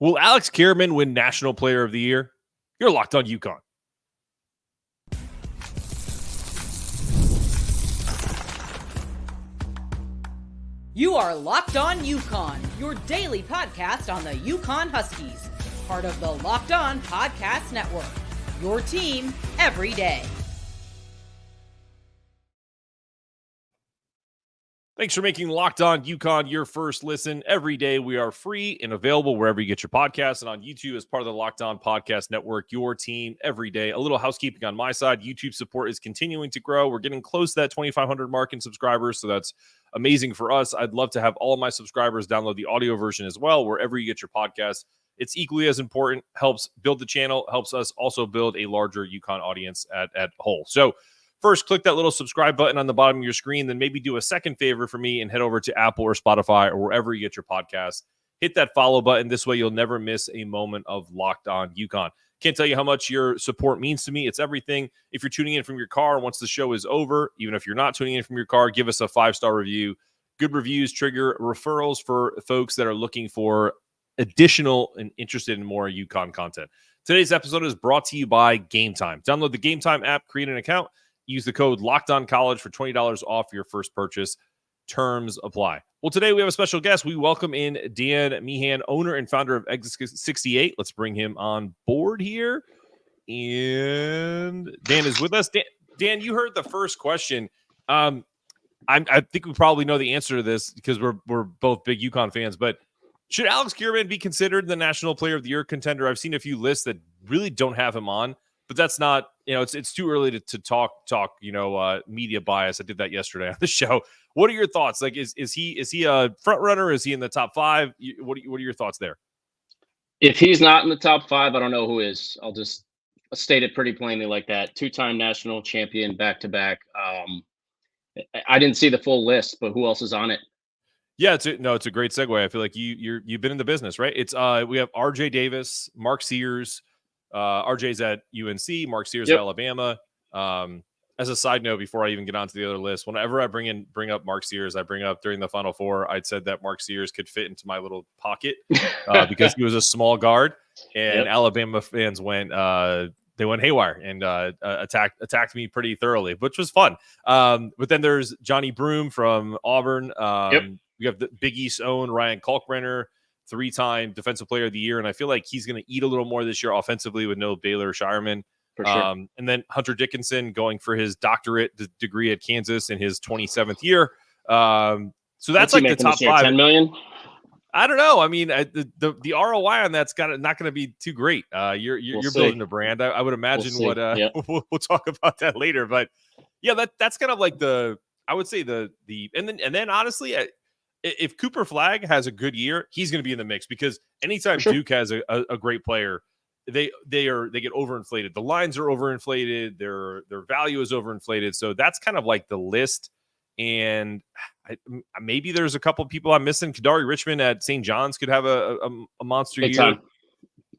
Will Alex Karaban win National Player of the Year? You're Locked On UConn. You are Locked On UConn, your daily podcast on the UConn Huskies, part of the Locked On Podcast Network, your team every day. Thanks for making Locked On UConn your first listen. Every day we are free and available wherever you get your podcasts and on YouTube as part of the Locked On Podcast Network, your team every day. A little housekeeping on my side. YouTube support is continuing to grow. We're getting close to that 2,500 mark in subscribers, so that's amazing for us. I'd love to have all of my subscribers download the audio version as well, wherever you get your podcasts. It's equally as important, helps build the channel, helps us also build a larger UConn audience at whole. So first, click that little subscribe button on the bottom of your screen, then maybe do a second favor for me and head over to Apple or Spotify or wherever you get your podcasts. Hit that follow button. This way you'll never miss a moment of Locked On UConn. Can't tell you how much your support means to me. It's everything. If you're tuning in from your car once the show is over, even if you're not tuning in from your car, give us a 5-star review. Good reviews trigger referrals for folks that are looking for additional and interested in more UConn content. Today's episode is brought to you by Gametime. Download the Gametime app, create an account, use the code LOCKEDONCollege for $20 off your first purchase. Terms apply. Well, today we have a special guest. We welcome in Dan Meehan, owner and founder of Exit 68. Let's bring him on board here. And Dan is with us. Dan, you heard the first question. I think we probably know the answer to this because we're both big UConn fans, but should Alex Karaban be considered the National Player of the Year contender? I've seen a few lists that really don't have him on, but that's not, it's too early to talk, media bias. I did that yesterday on the show. What are your thoughts? Like, is he a front runner? Is he in the top 5? What are your thoughts there? If he's not in the top 5, I don't know who is. I'll just state it pretty plainly like that. 2-time national champion, back-to-back. I didn't see the full list, but who else is on it? Yeah, it's a great segue. I feel like you've been in the business, right? It's we have RJ Davis, Mark Sears. RJ's at UNC, Mark Sears at Alabama. As a side note, before I even get onto the other list, whenever I bring up Mark Sears, I bring up during the Final Four, I'd said that Mark Sears could fit into my little pocket because he was a small guard, and Alabama fans went haywire and attacked me pretty thoroughly, which was fun. But then there's Johni Broome from Auburn. We have the Big East's own Ryan Kalkbrenner, 3-time Defensive Player of the Year, and I feel like he's going to eat a little more this year offensively with no Baylor Shireman. For sure. And then Hunter Dickinson going for his doctorate degree at Kansas in his 27th year. So that's like the top 5. 10 million? I don't know. I mean, the ROI on that's not going to be too great. You're building a brand. I would imagine we'll talk about that later. But yeah, that's kind of like I would say and then honestly, if Cooper Flagg has a good year, he's going to be in the mix because anytime Duke has a great player, they get overinflated. The lines are overinflated. Their value is overinflated. So that's kind of like the list. And maybe there's a couple of people I'm missing. Kadari Richmond at St. John's could have a monster year. Time.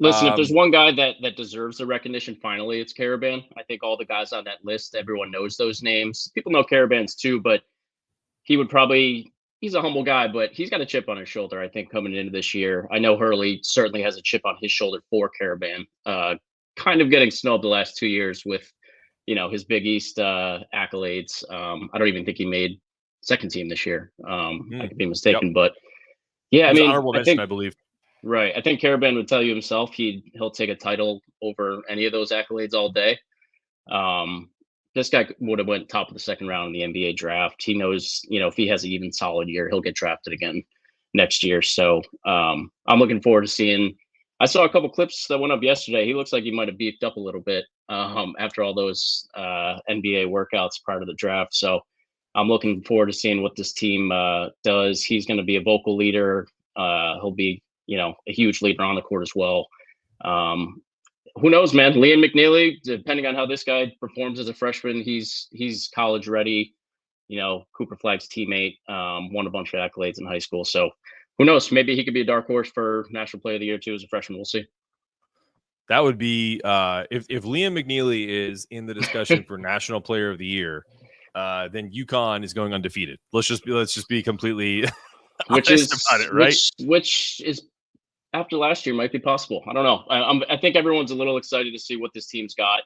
Listen, if there's one guy that deserves the recognition, finally, it's Karaban. I think all the guys on that list, everyone knows those names. People know Karaban's too, but he's a humble guy, but he's got a chip on his shoulder, I think, coming into this year. I know Hurley certainly has a chip on his shoulder for Karaban. Kind of getting snubbed the last 2 years with, his Big East accolades. I don't even think he made second team this year. I could be mistaken, but yeah, honorable mention, I believe. Right. I think Karaban would tell you himself he'll take a title over any of those accolades all day. This guy would have went top of the second round in the NBA draft. He knows, if he has an even solid year, he'll get drafted again next year. So I'm looking forward to seeing. I saw a couple clips that went up yesterday. He looks like he might have beefed up a little bit after all those NBA workouts prior to the draft. So I'm looking forward to seeing what this team does. He's going to be a vocal leader. He'll be, a huge leader on the court as well. Who knows, man? Liam McNeely, depending on how this guy performs as a freshman, he's college ready. Cooper Flagg's teammate, won a bunch of accolades in high school. So who knows? Maybe he could be a dark horse for National Player of the Year too as a freshman. We'll see. That would be if Liam McNeely is in the discussion for National Player of the Year, then UConn is going undefeated. Let's just be completely honest about it, right? Which is after last year might be possible. I don't know. I think everyone's a little excited to see what this team's got.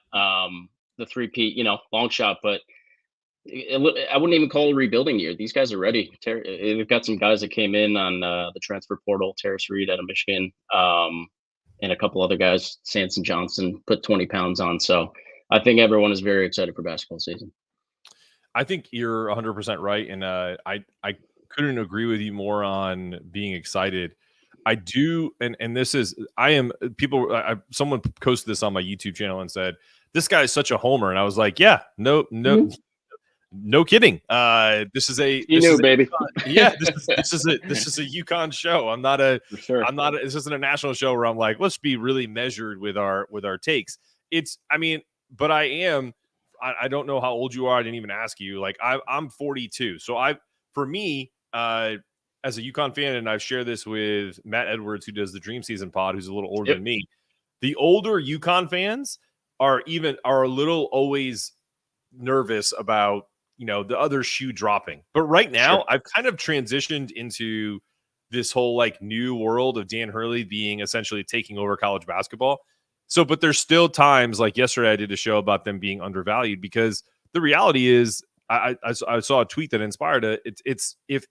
The three-peat, long shot, but I wouldn't even call it a rebuilding year. These guys are ready. They've got some guys that came in on the transfer portal. Terrace Reed out of Michigan, and a couple other guys. Sanson Johnson put 20 pounds on. So I think everyone is very excited for basketball season. I think you're 100% right, and I couldn't agree with you more on being excited. I do, and this is someone posted this on my YouTube channel and said this guy is such a homer, and I was like, yeah, no, kidding. This is a baby. This is a UConn show. I'm not a sure. This isn't a national show where I'm like, let's be really measured with our takes. But I am. I don't know how old you are. I didn't even ask you. Like I'm 42. So for me, as a UConn fan, and I've shared this with Matt Edwards, who does the Dream Season pod, who's a little older than me. The older UConn fans are a little always nervous about, the other shoe dropping. But right now, I've kind of transitioned into this whole like new world of Dan Hurley being essentially taking over college basketball. So, but there's still times like yesterday I did a show about them being undervalued, because the reality is I saw a tweet that inspired it. It's if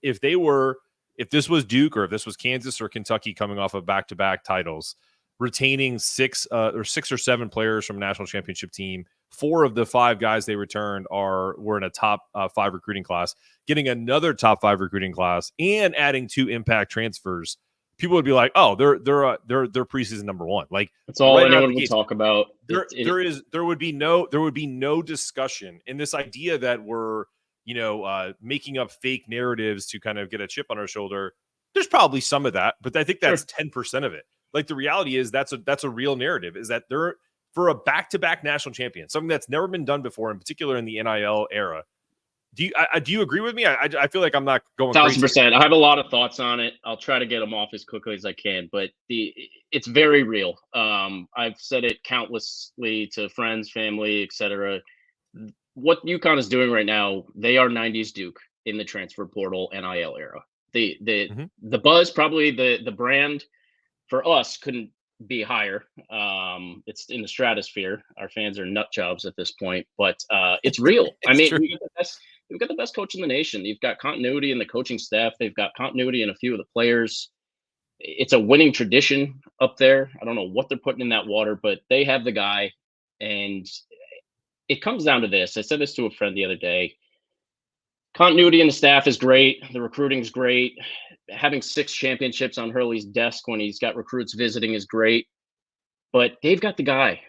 this was Duke, or if this was Kansas or Kentucky coming off of back-to-back titles, retaining six or seven players from a national championship team, 4 of the 5 guys they returned were in a top 5 recruiting class, getting another top 5 recruiting class, and adding 2 impact transfers, people would be like, "Oh, they're preseason number 1." Like that's all anyone would talk about. There would be no discussion in this idea that we're making up fake narratives to kind of get a chip on our shoulder. There's probably some of that, but I think that's 10% of it. Like the reality is that's a real narrative, is that they're for a back-to-back national champion, something that's never been done before, in particular in the NIL era. Do you agree with me? I feel like I'm not going 1,000%. I have a lot of thoughts on it. I'll try to get them off as quickly as I can, but it's very real. I've said it countlessly to friends, family, etc. What UConn is doing right now, they are 90s Duke in the transfer portal NIL era. The buzz, probably the brand for us couldn't be higher. It's in the stratosphere. Our fans are nut jobs at this point, but it's real. We've got the best coach in the nation. You've got continuity in the coaching staff. They've got continuity in a few of the players. It's a winning tradition up there. I don't know what they're putting in that water, but they have the guy. And it comes down to this. I said this to a friend the other day. Continuity in the staff is great. The recruiting is great. Having 6 championships on Hurley's desk when he's got recruits visiting is great. But they've got the guy.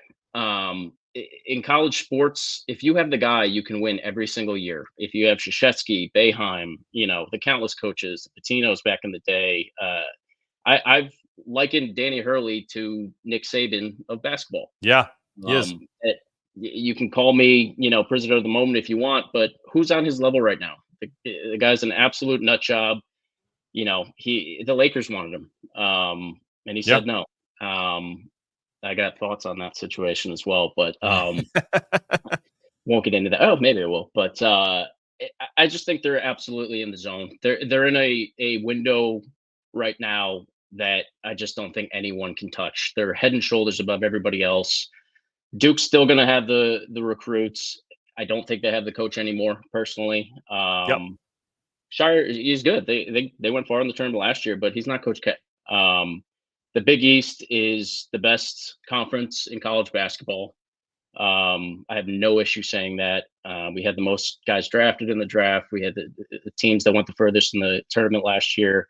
In college sports, if you have the guy, you can win every single year. If you have Krzyzewski, Boeheim, the countless coaches, the Patinos back in the day. I've likened Danny Hurley to Nick Saban of basketball. Yeah, yes. You can call me, prisoner of the moment if you want, but who's on his level right now? The guy's an absolute nut job. The Lakers wanted him, and he said no. I got thoughts on that situation as well, but won't get into that. Oh, maybe I will. But I just think they're absolutely in the zone. They're in a window right now that I just don't think anyone can touch. They're head and shoulders above everybody else. Duke's still going to have the recruits. I don't think they have the coach anymore, personally. Shire, he's good. They went far in the tournament last year, but he's not Coach K. The Big East is the best conference in college basketball. I have no issue saying that. We had the most guys drafted in the draft. We had the teams that went the furthest in the tournament last year.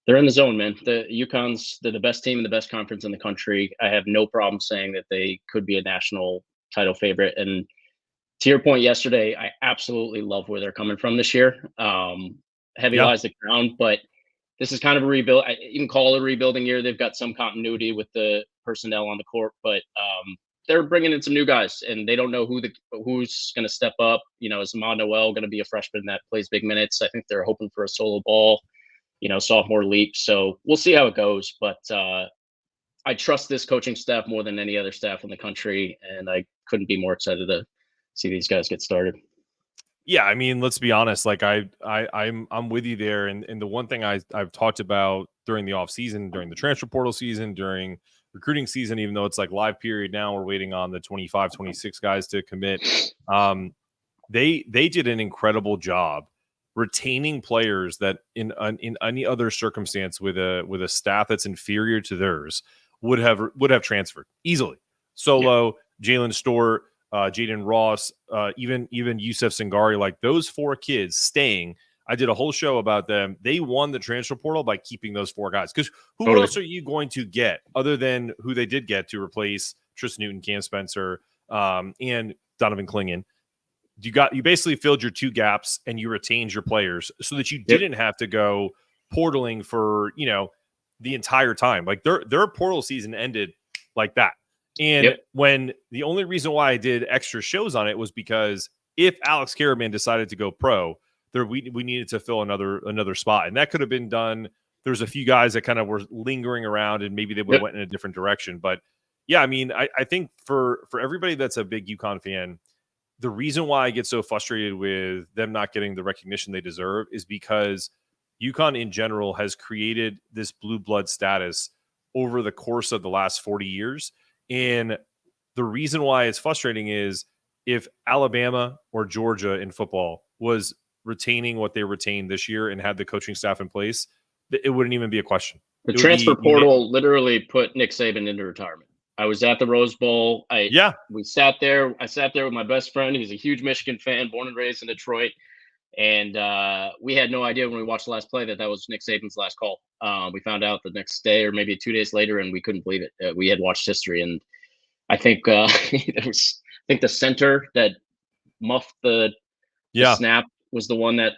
They're in the zone, man. The UConn's they're the best team in the best conference in the country. I have no problem saying that they could be a national title favorite. And to your point yesterday, I absolutely love where they're coming from this year. Heavy lies the crown, but this is kind of a rebuild. I even call it a rebuilding year. They've got some continuity with the personnel on the court, but they're bringing in some new guys, and they don't know who's going to step up. Is Ma Noel going to be a freshman that plays big minutes? I think they're hoping for a solo ball, sophomore leap. So we'll see how it goes. But I trust this coaching staff more than any other staff in the country, and I couldn't be more excited to see these guys get started. Yeah, I mean, let's be honest. Like I'm with you there, and the one thing I've talked about during the off season, during the transfer portal season, during recruiting season, even though it's like live period now, we're waiting on the 25, 26 guys to commit. They did an incredible job retaining players that in any other circumstance with a staff that's inferior to theirs would have transferred easily. Solo, Jalen Stewart, Jaden Ross, even Yusef Singari, like those 4 kids staying. I did a whole show about them. They won the transfer portal by keeping those 4 guys. Because who else are you going to get other than who they did get to replace Tristan Newton, Cam Spencer, and Donovan Clingan? You basically filled your 2 gaps and you retained your players so that you didn't have to go portaling for, the entire time. Like their portal season ended like that. And when the only reason why I did extra shows on it was because if Alex Karaban decided to go pro, we needed to fill another spot. And that could have been done. There's a few guys that kind of were lingering around and maybe they would have went in a different direction. But yeah, I mean, I think for everybody that's a big UConn fan, the reason why I get so frustrated with them not getting the recognition they deserve is because UConn in general has created this blue blood status over the course of the last 40 years. And the reason why it's frustrating is if Alabama or Georgia in football was retaining what they retained this year and had the coaching staff in place, it wouldn't even be a question. The transfer portal literally put Nick Saban into retirement. I was at the Rose Bowl. We sat there. I sat there with my best friend. He's a huge Michigan fan, born and raised in Detroit. And we had no idea when we watched the last play that was Nick Saban's last call. We found out the next day or maybe 2 days later, and we couldn't believe it. We had watched history, and I think the center that muffed the snap was the one that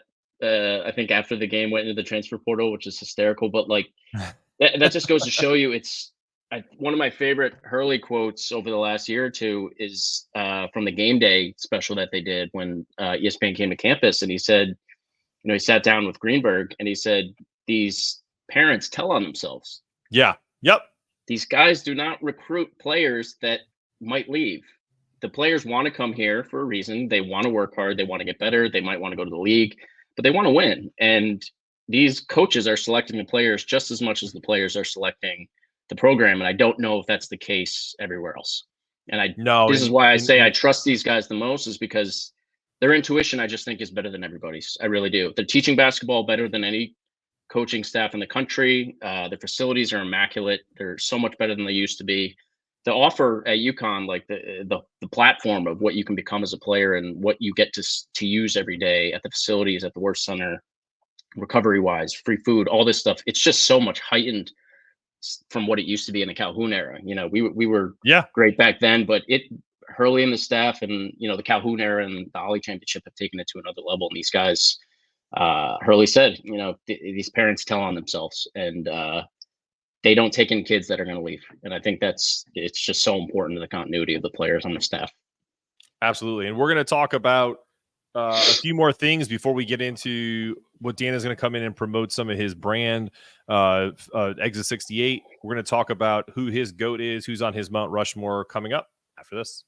I think after the game went into the transfer portal, which is hysterical. But like that just goes to show you one of my favorite Hurley quotes over the last year or two is from the game day special that they did when ESPN came to campus. And he said, he sat down with Greenberg and he said, these parents tell on themselves. Yeah. Yep. These guys do not recruit players that might leave. The players want to come here for a reason. They want to work hard. They want to get better. They might want to go to the league, but they want to win. And these coaches are selecting the players just as much as the players are selecting the program. And I don't know if that's the case everywhere else. And this is why I say I trust these guys the most, is because their intuition, I just think, is better than everybody's. I really do. They're teaching basketball better than any coaching staff in the country. Their facilities are immaculate. They're so much better than they used to be. The offer at UConn, like the platform of what you can become as a player and what you get to use every day at the facilities, at the Worth Center, recovery wise, free food, all this stuff. It's just so much heightened from what it used to be in the Calhoun era. We were great back then, but Hurley and the staff and, the Calhoun era and the Ollie Championship have taken it to another level. And these guys, Hurley said, these parents tell on themselves, and they don't take in kids that are going to leave. And I think it's just so important to the continuity of the players on the staff. Absolutely. And we're going to talk about a few more things before we get into what Dan is going to come in and promote some of his brand, Exit 68. We're going to talk about who his GOAT is, who's on his Mount Rushmore, coming up after this.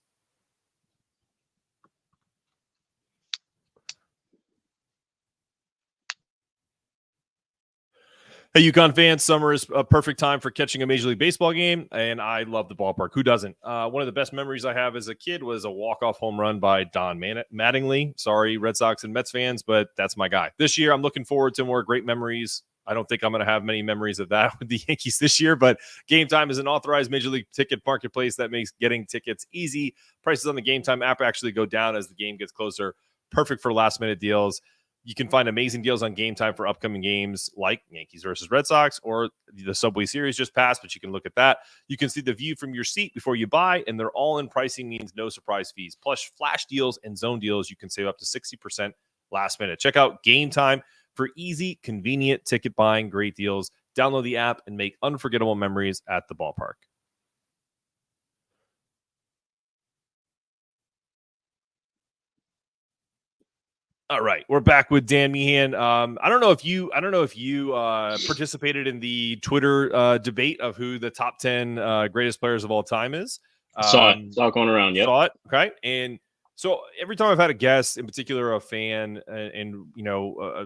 Hey, UConn fans, summer is a perfect time for catching a Major League Baseball game, and I love the ballpark. Who doesn't? One of the best memories I have as a kid was a walk-off home run by Don Mattingly. Sorry, Red Sox and Mets fans, but that's my guy. This year, I'm looking forward to more great memories. I don't think I'm going to have many memories of that with the Yankees this year, but Gametime is an authorized Major League ticket marketplace that makes getting tickets easy. Prices on the Gametime app actually go down as the game gets closer. Perfect for last-minute deals. You can find amazing deals on Gametime for upcoming games like Yankees versus Red Sox, or the Subway Series just passed, but you can look at that. You can see the view from your seat before you buy, and they're all in pricing means no surprise fees. Plus flash deals and zone deals, you can save up to 60% last minute. Check out Gametime for easy, convenient ticket buying, great deals. Download the app and make unforgettable memories at the ballpark. All right, we're back with Dan Meehan. I don't know if you participated in the Twitter debate of who the top 10 greatest players of all time is. Saw it going around. Yep. Saw it. Okay. And So every time I've had a guest, in particular a fan, and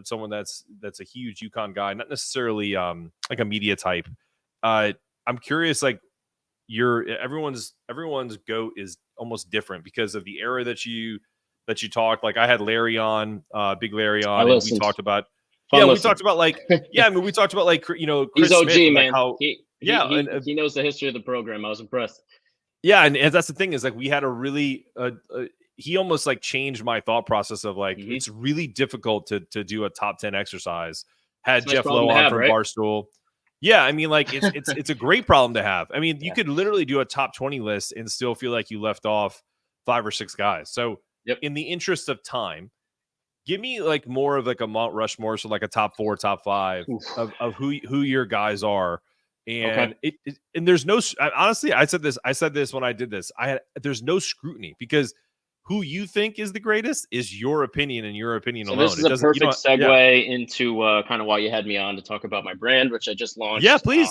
someone that's a huge UConn guy, not necessarily like a media type, I'm curious, like everyone's GOAT is almost different because of the era that you talked. Like I had Larry on, Big Larry on, and we talked about we talked about like we talked about like Chris he's OG, Smith, man. like how he knows the history of the program. I was impressed. Yeah, and that's the thing is like we had a really he almost like changed my thought process of like it's really difficult to do a top 10 exercise. Had Jeff Lowe on from Barstool. Yeah, I mean, like it's a great problem to have. I mean, you could literally do a top 20 list and still feel like you left off 5 or 6 guys. So in the interest of time, give me like more of like a Mount Rushmore, so like a top 4, top 5 of who your guys are. And and there's no, honestly, I said this when I did this. There's no scrutiny because who you think is the greatest is your opinion and your opinion alone. This is a perfect segue into kind of why you had me on to talk about my brand, which I just launched. Yeah, please.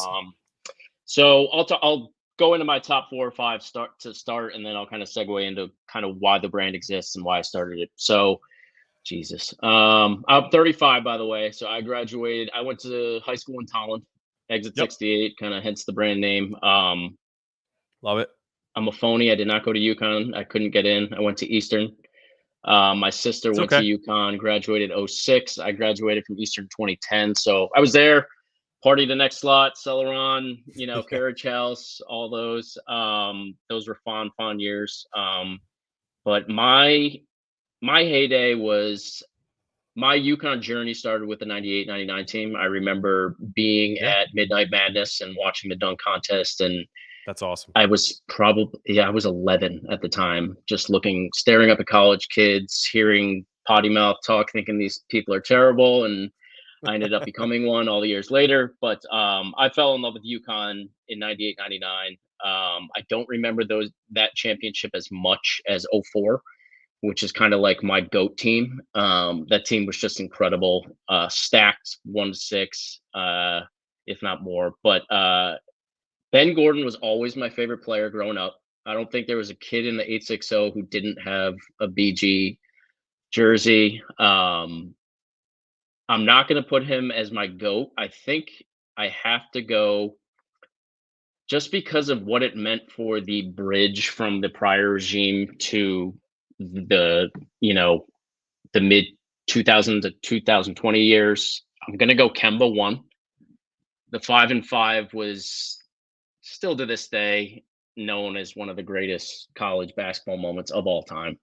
So I'll go into my top 4 or 5 start, and then I'll kind of segue into kind of why the brand exists and why I started it. So, Jesus, I'm 35, by the way. So I graduated. I went to high school in Tolland. Exit 68, kind of hence the brand name. Love it. I'm a phony. I did not go to UConn. I couldn't get in. I went to Eastern. My sister went to UConn, graduated 06. I graduated from Eastern 2010. So I was there, party the next slot, Celeron, Carriage House, all those. Those were fun years. But my heyday was, my UConn journey started with the 98-99 team. I remember being at Midnight Madness and watching the dunk contest, and that's awesome. I was I was 11 at the time, just staring up at college kids, hearing potty mouth talk, thinking these people are terrible, and I ended up becoming one all the years later. But I fell in love with UConn in 98-99. I don't remember that championship as much as 04. Which is kind of like my GOAT team. That team was just incredible, stacked 1-6, if not more. But Ben Gordon was always my favorite player growing up. I don't think there was a kid in the 860 who didn't have a BG jersey. I'm not going to put him as my GOAT. I think I have to go just because of what it meant for the bridge from the prior regime to the mid 2000 to 2020 years. I'm gonna go Kemba 1. The 5-5 was still to this day known as one of the greatest college basketball moments of all time.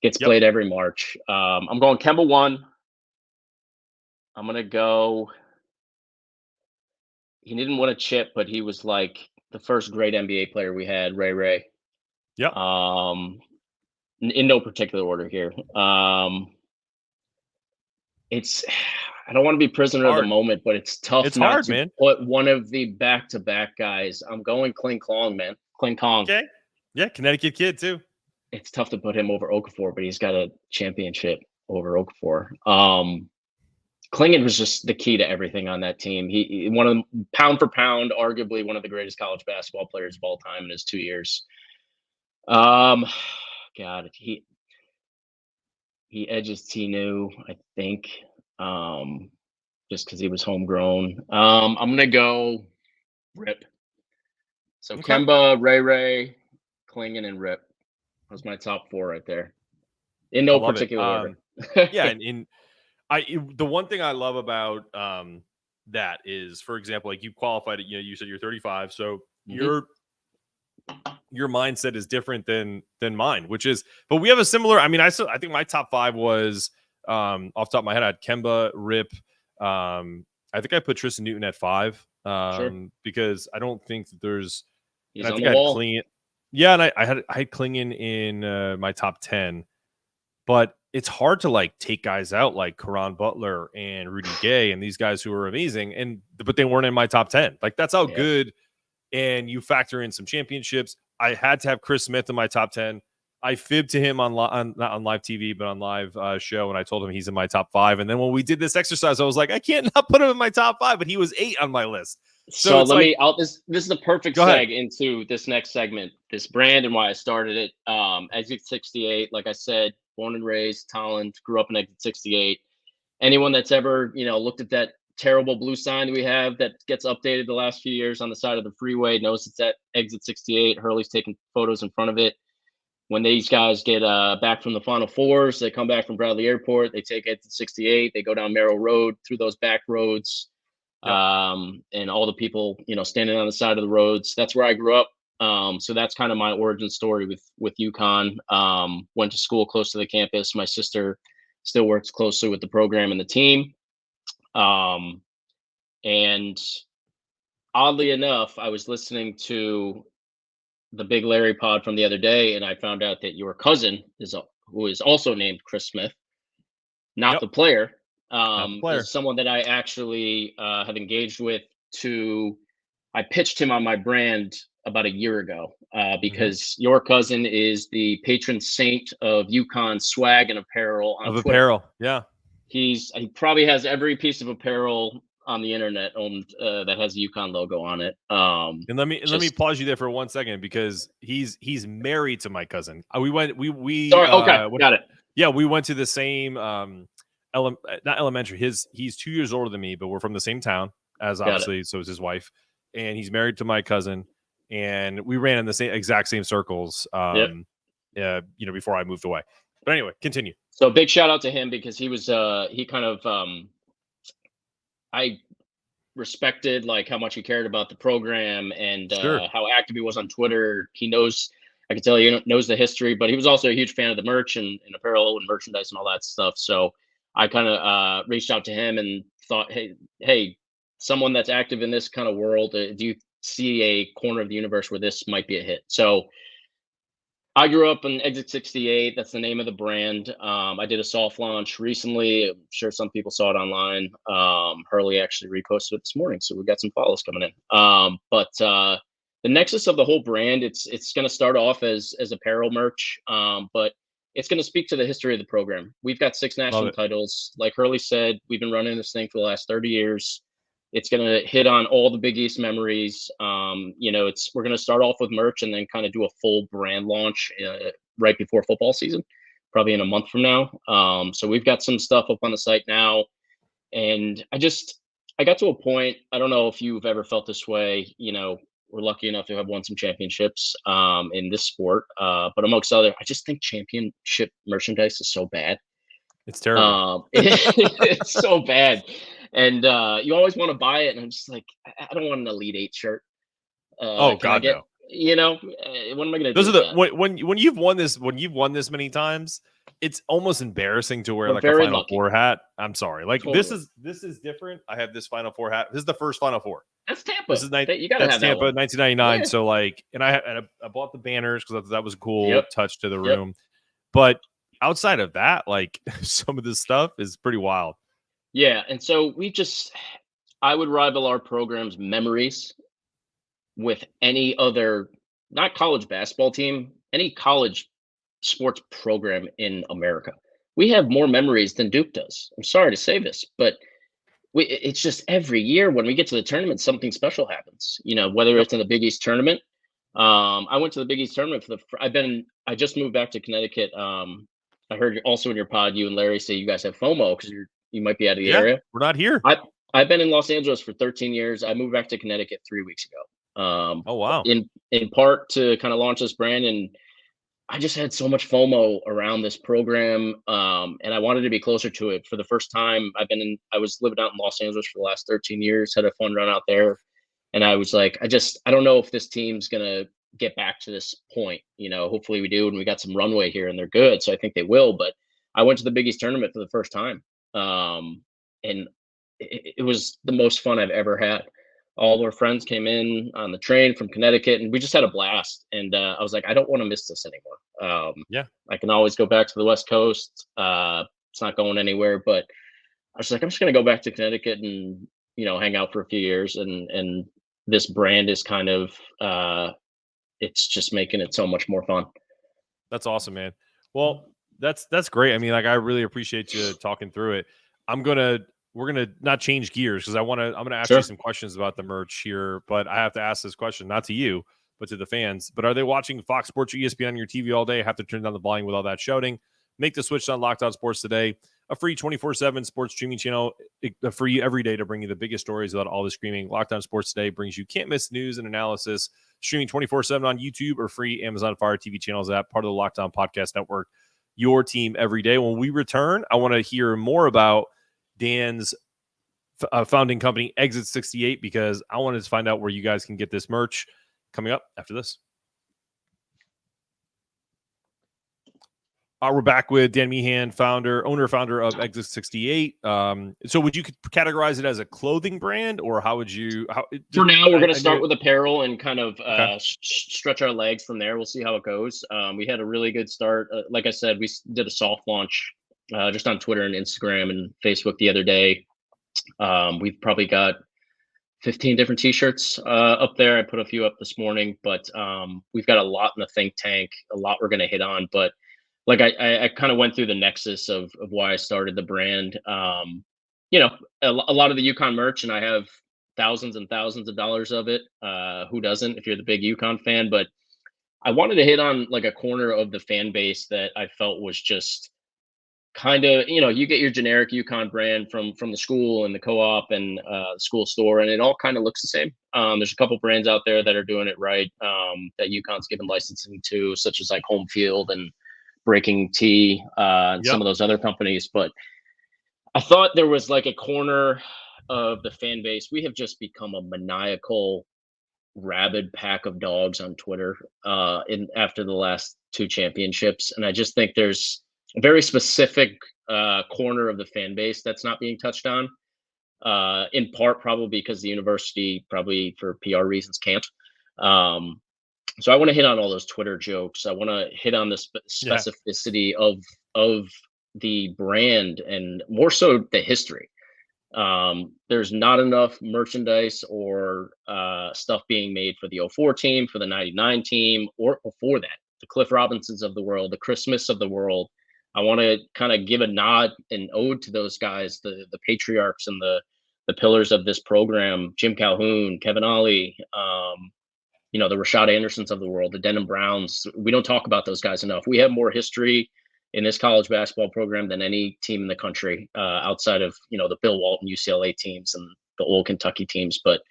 Gets played every March. I'm going Kemba 1. I'm gonna go. He didn't win a chip, but he was like the first great NBA player we had, Ray. Yeah. In no particular order here. It's, I don't want to be prisoner of the moment, but it's tough to put one of the back-to-back guys. I'm going Kling Klong, man. Kling Kong. Okay. Yeah, Connecticut kid too. It's tough to put him over Okafor, but he's got a championship over Okafor. Klingon was just the key to everything on that team. He one of them, pound for pound, arguably one of the greatest college basketball players of all time in his 2 years. God, he edges Tinu, I think, just because he was homegrown. I'm gonna go Rip. So Kemba, Ray, Klingon, and Rip. That was my top 4 right there, in no particular order. Yeah, and the one thing I love about that is, for example, like you qualified it. You said you're 35, so your mindset is different than mine, which is, but we have a similar. I mean, I think my top 5 was off the top of my head. I had Kemba, Rip. I think I put Tristan Newton at 5 because I don't think that there's. He's I on think the I had wall. Klingon. Yeah, and I had Klingon in my top 10, but it's hard to like take guys out like Caron Butler and Rudy Gay and these guys who are amazing, but they weren't in my top 10. Like that's how good. And you factor in some championships. I had to have Chris Smith in my top 10. I fibbed to him not on live TV, but on live show, and I told him he's in my top 5. And then when we did this exercise, I was like, I can't not put him in my top 5, but he was 8 on my list. So it's let like, me. This is the perfect go ahead. seg into this next segment. This brand and why I started it. Exit 68. Like I said, born and raised, Talent. Grew up in Exit 68. Anyone that's ever looked at that terrible blue sign we have that gets updated the last few years on the side of the freeway knows it's at Exit 68. Hurley's taking photos in front of it. When these guys get back from the Final Fours, they come back from Bradley Airport. They take Exit 68. They go down Merrill Road through those back roads. Yep. And all the people, standing on the side of the roads. That's where I grew up. So that's kind of my origin story with UConn. Went to school close to the campus. My sister still works closely with the program and the team. And oddly enough, I was listening to the Big Larry pod from the other day, and I found out that your cousin who is also named Chris Smith, not Yep. the player, Not the player. is someone that I actually have engaged with. I pitched him on my brand about a year ago because your cousin is the patron saint of UConn swag and apparel on Twitter. Apparel. Yeah. He probably has every piece of apparel on the internet that has the UConn logo on it. And let me pause you there for 1 second because he's married to my cousin. Sorry, okay, got it. Yeah, we went to the same not elementary. He's 2 years older than me, but we're from the same town as obviously. So is his wife, and he's married to my cousin, and we ran in the exact same circles. Before I moved away. But anyway, continue. So big shout out to him because he was he kind of I respected like how much he cared about the program and how active he was on Twitter. He knows, I can tell he knows the history, but he was also a huge fan of the merch and apparel and merchandise and all that stuff. So I kind of reached out to him and thought, hey, someone that's active in this kind of world, do you see a corner of the universe where this might be a hit? So I grew up in Exit 68. That's the name of the brand. I did a soft launch recently. I'm sure some people saw it online. Hurley actually reposted it this morning, so we got some follows coming in. But the nexus of the whole brand, it's going to start off as apparel merch, but it's going to speak to the history of the program. We've got 6 national titles. Like Hurley said, we've been running this thing for the last 30 years. It's going to hit on all the Big East memories. We're going to start off with merch and then kind of do a full brand launch right before football season, probably in a month from now. So we've got some stuff up on the site now. And I got to a point, I don't know if you've ever felt this way. We're lucky enough to have won some championships in this sport. But amongst other, I just think championship merchandise is so bad. It's terrible. It's so bad. And you always want to buy it, and I'm just like, I don't want an Elite 8 shirt. No. What am I going to do? Those are the when you've won this many times, it's almost embarrassing to wear like a Final Four hat. I'm sorry, like totally. This is different. I have this Final Four hat. This is the first Final Four. That's Tampa. This is that's Tampa, 1999. Yeah. So like, and I bought the banners because that was a cool touch to the room. But outside of that, like some of this stuff is pretty wild. Yeah, and so I would rival our program's memories with any other, not college basketball team, any college sports program in America. We have more memories than Duke does. I'm sorry to say this, but it's just every year when we get to the tournament, something special happens. Whether it's in the Big East tournament. I went to the Big East tournament I just moved back to Connecticut. I heard also in your pod, you and Larry say you guys have FOMO because you might be out of the area. We're not here. I've been in Los Angeles for 13 years. I moved back to Connecticut 3 weeks ago. Oh, wow. In part to kind of launch this brand. And I just had so much FOMO around this program. And I wanted to be closer to it. For the first time, I was living out in Los Angeles for the last 13 years, had a fun run out there. And I was like, I don't know if this team's going to get back to this point. Hopefully we do. And we got some runway here and they're good. So I think they will. But I went to the Big East tournament for the first time. And it was the most fun I've ever had. All our friends came in on the train from Connecticut and we just had a blast. And I was like, I don't want to miss this anymore. I can always go back to the West Coast. It's not going anywhere, but I was like, I'm just going to go back to Connecticut and, hang out for a few years. And this brand is kind of, it's just making it so much more fun. That's awesome, man. Well, that's great. I mean, like, I really appreciate you talking through it. I'm going to we're gonna not change gears because I'm gonna ask Sure. you some questions about the merch here, but I have to ask this question not to you, but to the fans. But are they watching Fox Sports or ESPN on your TV all day? Have to turn down the volume with all that shouting. Make the switch on Locked On Sports today. A free 24/7 sports streaming channel for you every day to bring you the biggest stories without all the screaming. Locked On Sports Today brings you can't miss news and analysis. Streaming 24/7 on YouTube or free Amazon Fire TV channels app, part of the Locked On Podcast Network. Your team every day. When we return, I want to hear more about Dan's founding company, Exit 68, because I wanted to find out where you guys can get this merch. Coming up after this. We're back with Dan Meehan, founder of Exit 68. So would you categorize it as a clothing brand, or how would you? For now, we're going to start with apparel and kind of stretch our legs from there. We'll see how it goes. We had a really good start. Like I said, we did a soft launch just on Twitter and Instagram and Facebook the other day. We've probably got 15 different t-shirts up there. I put a few up this morning, but we've got a lot in the think tank, a lot we're going to hit on. But like I kind of went through the nexus of why I started the brand. You know, a lot of the UConn merch, and I have thousands and thousands of dollars of it. Who doesn't if you're the big UConn fan? But I wanted to hit on like a corner of the fan base that I felt was just kind of, you know, you get your generic UConn brand from the school and the co-op and the school store, and it all kind of looks the same. There's a couple brands out there that are doing it right, that UConn's given licensing to, such as like Home Field and Breaking Tea, and some of those other companies. But I thought there was like a corner of the fan base. We have just become a maniacal, rabid pack of dogs on Twitter after the last two championships. And I just think there's a very specific corner of the fan base that's not being touched on, in part probably because the university, probably for PR reasons, can't. So I want to hit on all those Twitter jokes. I want to hit on the specificity of the brand, and more so the history. There's not enough merchandise or stuff being made for the 04 team, for the 99 team, or before that, the Cliff Robinsons of the world, the Chris Smiths of the world. I want to kind of give a nod and ode to those guys, the patriarchs and the pillars of this program: Jim Calhoun, Kevin Ollie, you know, the Rashad Andersons of the world, the Denham Browns. We don't talk about those guys enough. We have more history in this college basketball program than any team in the country, outside of, you know, the Bill Walton UCLA teams and the old Kentucky teams. But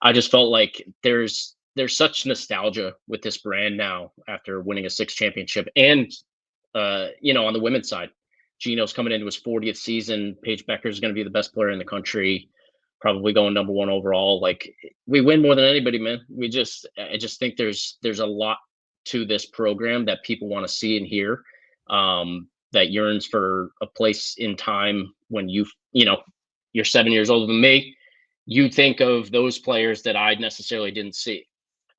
I just felt like there's such nostalgia with this brand now after winning a 6th championship. And you know, on the women's side, Gino's coming into his 40th season. Paige Becker is going to be the best player in the country, probably going number 1 overall. Like, we win more than anybody, man. I just think there's a lot to this program that people want to see and hear, that yearns for a place in time when you're 7 years older than me. You think of those players that I necessarily didn't see.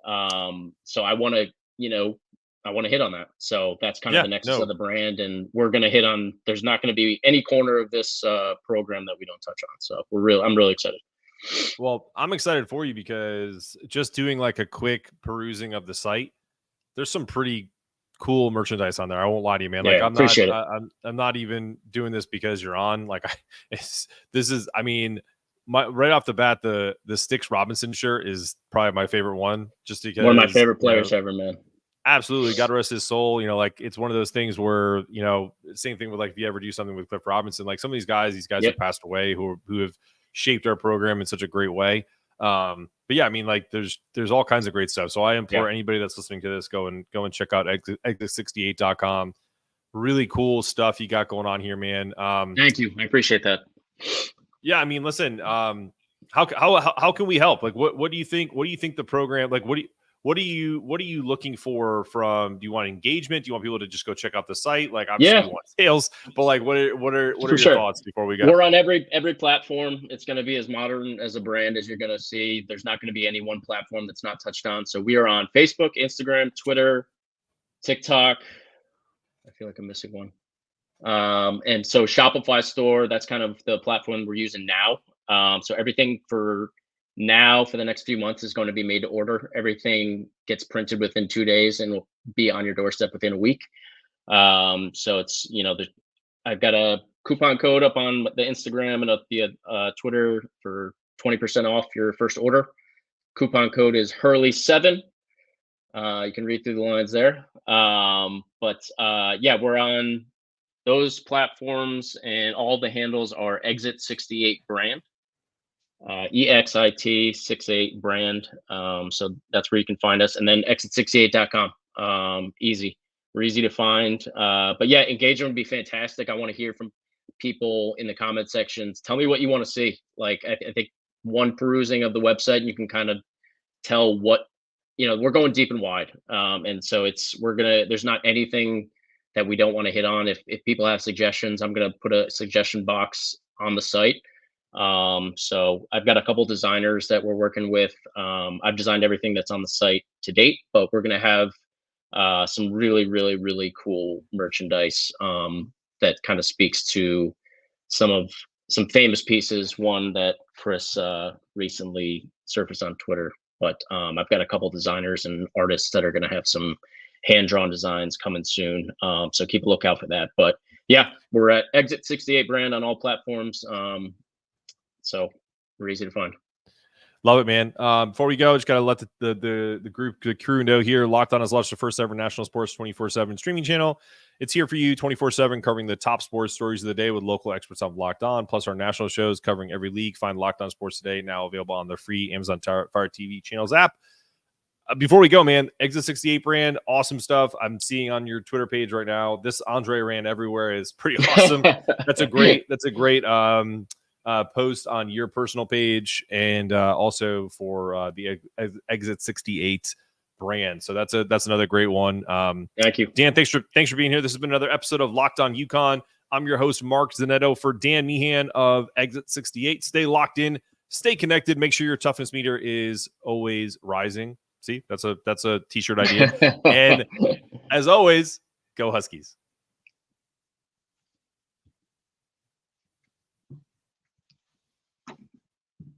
So I want to hit on that. So that's kind of the nexus of the brand, and we're going to hit on. There's not going to be any corner of this program that we don't touch on. So I'm really excited. Well, I'm excited for you because just doing like a quick perusing of the site, there's some pretty cool merchandise on there. I won't lie to you, man. Yeah, like I'm not even doing this because you're on. Like, I mean, right off the bat, the Sticks Robinson shirt is probably my favorite one, just because one of my favorite players ever, man. Absolutely. God rest his soul. You know, like, it's one of those things where, you know, same thing with like, if you ever do something with Cliff Robinson, like some of these guys have passed away who have shaped our program in such a great way. But yeah, I mean, like there's all kinds of great stuff. So I implore anybody that's listening to this, go and check out exit68.com. Really cool stuff you got going on here, man. Thank you. I appreciate that. Yeah. I mean, listen, how can we help? Like, what do you think the program, like, what are you looking for from? Do you want engagement? Do you want people to just go check out the site? Like, obviously you want sales, but like, what are your thoughts before we go? We're on every platform. It's going to be as modern as a brand as you're going to see. There's not going to be any one platform that's not touched on. So we are on Facebook, Instagram, Twitter, TikTok. I feel like I'm missing one. And so Shopify store, that's kind of the platform we're using now. So everything for the next few months is going to be made to order. Everything gets printed within 2 days and will be on your doorstep within a week. So it's, I've got a coupon code up on the Instagram and up the Twitter for 20% off your first order. Coupon code is Hurley7. You can read through the lines there. Yeah, we're on those platforms, and all the handles are Exit68 brand. EXIT68 brand. So that's where you can find us. And then exit68.com. Easy. We're easy to find. But yeah, engagement would be fantastic. I want to hear from people in the comment sections. Tell me what you want to see. Like, I think one perusing of the website, you can kind of tell what, we're going deep and wide. And so there's not anything that we don't want to hit on. If people have suggestions, I'm going to put a suggestion box on the site. So I've got a couple designers that we're working with. I've designed everything that's on the site to date, but we're going to have some really, really, really cool merchandise that kind of speaks to some famous pieces. One that Chris recently surfaced on Twitter, but I've got a couple designers and artists that are going to have some hand-drawn designs coming soon. So keep a lookout for that. But yeah, we're at Exit68 brand on all platforms. So we're easy to find. Love it, man. Before we go, just got to let the group, the crew know here. Locked On has launched the first ever national sports 24/7 streaming channel. It's here for you 24/7, covering the top sports stories of the day with local experts on Locked On, plus our national shows covering every league. Find Locked On Sports Today, now available on the free Amazon Fire TV channels app. Before we go, man, Exit68 brand, awesome stuff. I'm seeing on your Twitter page right now. This Andre ran everywhere is pretty awesome. That's a great post on your personal page, and also for the Exit68 brand. So that's another great one. Thank you, Dan. Thanks for being here. This has been another episode of Locked On UConn. I'm your host, Mark Zanetto, for Dan Meehan of Exit68. Stay locked in, stay connected. Make sure your toughness meter is always rising. See, that's a t-shirt idea. And as always, go Huskies.